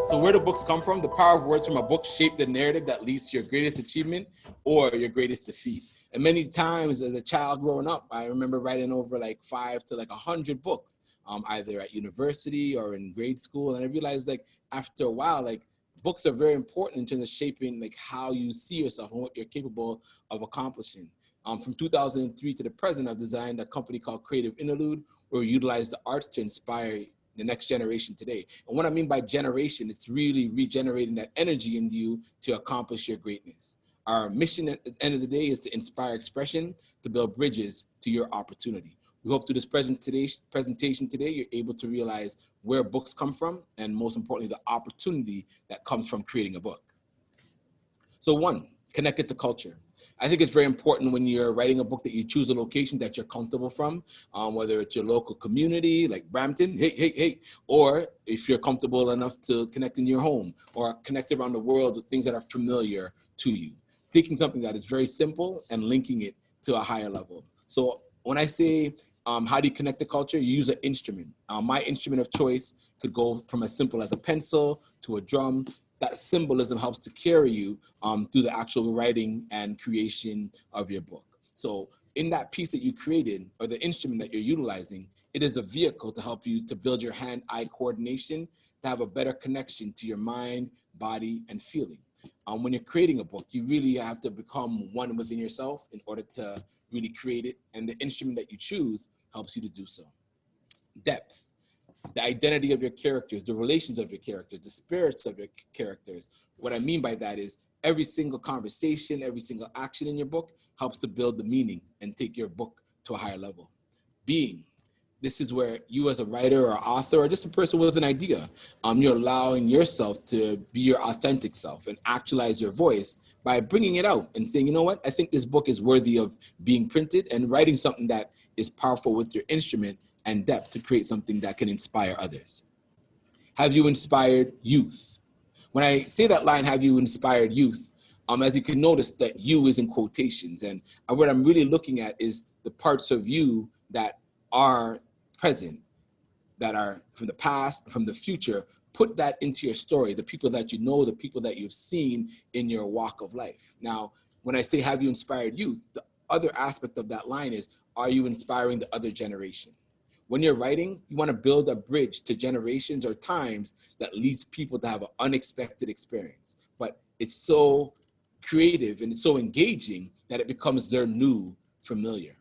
So where do books come from? The power of words from a book shape the narrative that leads to your greatest achievement or your greatest defeat. And many times as a child growing up, I remember writing over like 5 to like 100 books, either at university or in grade school. And I realized like after a while, like books are very important in terms of shaping like how you see yourself and what you're capable of accomplishing. From 2003 to the present, I've designed a company called Kareative Interlude, where we utilize the arts to inspire the next generation today. And what I mean by generation, it's really regenerating that energy in you to accomplish your greatness. Our mission at the end of the day is to inspire expression, to build bridges to your opportunity. We hope through this presentation today, you're able to realize where books come from, and most importantly, the opportunity that comes from creating a book. So one, connect it to culture. I think it's very important when you're writing a book that you choose a location that you're comfortable from, whether it's your local community like Brampton, hey, or if you're comfortable enough to connect in your home or connect around the world with things that are familiar to you. Taking something that is very simple and linking it to a higher level. So when I say, how do you connect the culture? You use an instrument. My instrument of choice could go from as simple as a pencil to a drum. That symbolism helps to carry you through the actual writing and creation of your book. So in that piece that you created or the instrument that you're utilizing, it is a vehicle to help you to build your hand-eye coordination, to have a better connection to your mind, body, and feeling. When you're creating a book, you really have to become one within yourself in order to really create it. And the instrument that you choose helps you to do so. Depth. The identity of your characters, the relations of your characters, the spirits of your characters. What I mean by that is every single conversation, every single action in your book helps to build the meaning and take your book to a higher level. Being. This is where you as a writer or author or just a person with an idea, you're allowing yourself to be your authentic self and actualize your voice by bringing it out and saying, you know what, I think this book is worthy of being printed, and writing something that is powerful with your instrument and depth to create something that can inspire others. Have you inspired youth? When I say that line, have you inspired youth, as you can notice that you is in quotations, and what I'm really looking at is the parts of you that are present, that are from the past, from the future. Put that into your story, the people that you know, the people that you've seen in your walk of life. Now, when I say have you inspired youth, the other aspect of that line is, are you inspiring the other generation? When you're writing, you want to build a bridge to generations or times that leads people to have an unexpected experience. But it's so creative and it's so engaging that it becomes their new familiar.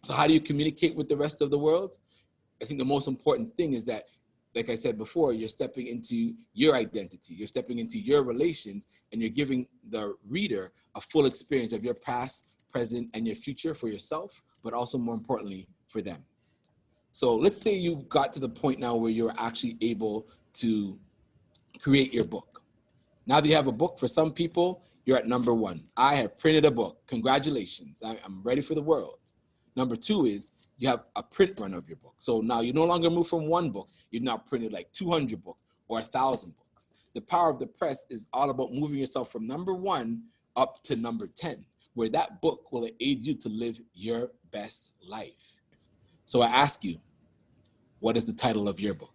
So how do you communicate with the rest of the world? I think the most important thing is that, like I said before, you're stepping into your identity, you're stepping into your relations, and you're giving the reader a full experience of your past, present, and your future for yourself, but also more importantly for them. So let's say you got to the point now where you're actually able to create your book. Now that you have a book, for some people, you're at number 1. I have printed a book. Congratulations. I'm ready for the world. Number 2 is you have a print run of your book. So now you no longer move from one book. You've now printed like 200 books or 1,000 books. The power of the press is all about moving yourself from number 1 up to number 10, where that book will aid you to live your best life. So I ask you, what is the title of your book?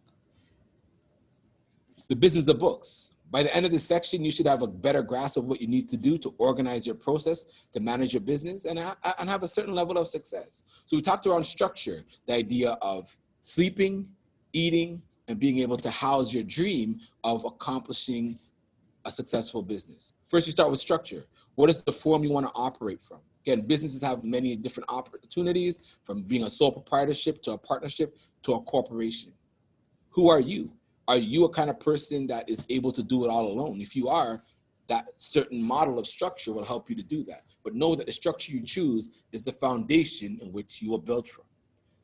The business of books. By the end of this section, you should have a better grasp of what you need to do to organize your process, to manage your business, and have a certain level of success. So we talked around structure, the idea of sleeping, eating, and being able to house your dream of accomplishing a successful business. First, you start with structure. What is the form you want to operate from? Again, businesses have many different opportunities, from being a sole proprietorship to a partnership to a corporation. Who are you? Are you a kind of person that is able to do it all alone? If you are, that certain model of structure will help you to do that. But know that the structure you choose is the foundation in which you will build from.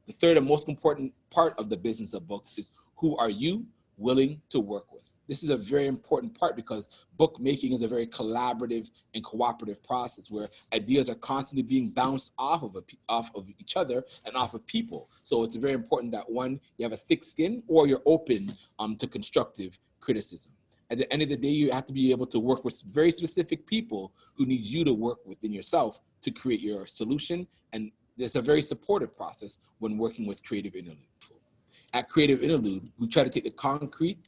The third and most important part of the business of books is, who are you willing to work with? This is a very important part because book making is a very collaborative and cooperative process where ideas are constantly being bounced off of each other and off of people. So it's very important that, one, you have a thick skin or you're open to constructive criticism. At the end of the day, you have to be able to work with very specific people who need you to work within yourself to create your solution. And there's a very supportive process when working with Kareative Interlude. At Kareative Interlude, we try to take the concrete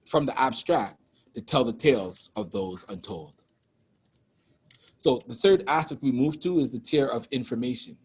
from the abstract to tell the tales of those untold. So the third aspect we move to is the tier of information.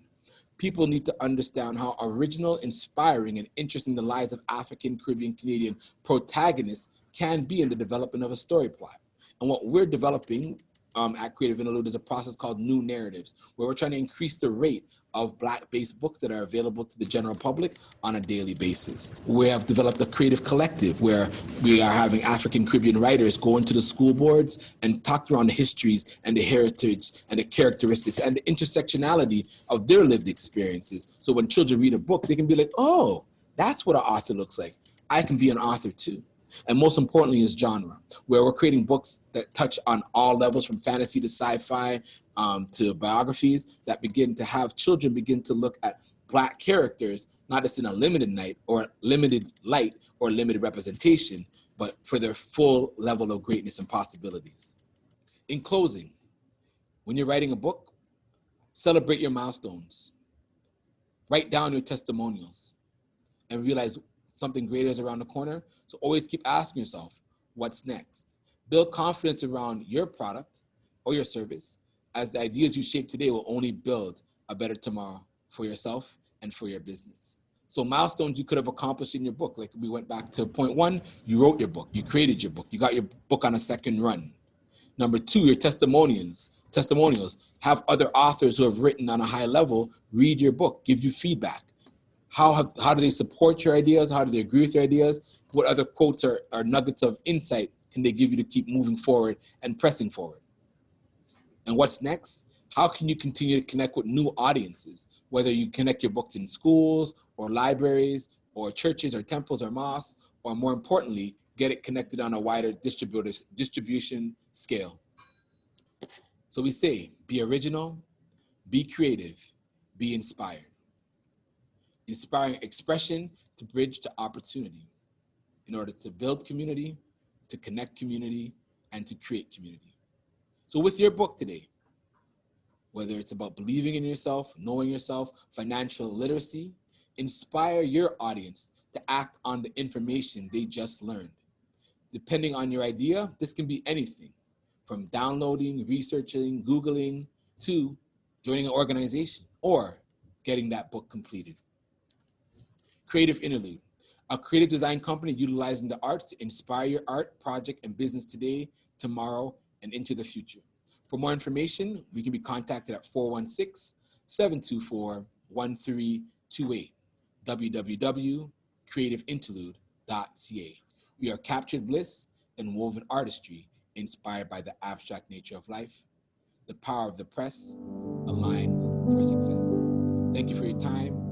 People need to understand how original, inspiring, and interesting the lives of African, Caribbean, Canadian protagonists can be in the development of a story plot. And what we're developing at Kareative Interlude is a process called New Narratives, where we're trying to increase the rate of Black-based books that are available to the general public on a daily basis. We have developed a creative collective where we are having African Caribbean writers go into the school boards and talk around the histories and the heritage and the characteristics and the intersectionality of their lived experiences. So when children read a book, they can be like, oh, that's what an author looks like. I can be an author too. And most importantly is genre, where we're creating books that touch on all levels, from fantasy to sci-fi to biographies, that begin to have children begin to look at Black characters, not just in a limited night or limited light or limited representation, but for their full level of greatness and possibilities. In closing, when you're writing a book, celebrate your milestones, write down your testimonials, and realize something greater is around the corner. So always keep asking yourself, what's next? Build confidence around your product or your service, as the ideas you shape today will only build a better tomorrow for yourself and for your business. So milestones you could have accomplished in your book, like we went back to point one, you wrote your book, you created your book, you got your book on a second run. Number two, your testimonials. Have other authors who have written on a high level read your book, give you feedback. How do they support your ideas? How do they agree with your ideas? What other quotes or nuggets of insight can they give you to keep moving forward and pressing forward? And what's next? How can you continue to connect with new audiences, whether you connect your books in schools or libraries or churches or temples or mosques, or more importantly, get it connected on a wider distribution scale? So we say, be original, be creative, be inspired. Inspiring expression to bridge to opportunity in order to build community, to connect community, and to create community. So with your book today, whether it's about believing in yourself, knowing yourself, financial literacy, inspire your audience to act on the information they just learned. Depending on your idea, this can be anything from downloading, researching, Googling, to joining an organization or getting that book completed. Kareative Interlude, a creative design company utilizing the arts to inspire your art, project, and business today, tomorrow, and into the future. For more information, we can be contacted at 416-724-1328, www.creativeinterlude.ca. We are captured bliss and woven artistry inspired by the abstract nature of life, the power of the press, aligned for success. Thank you for your time.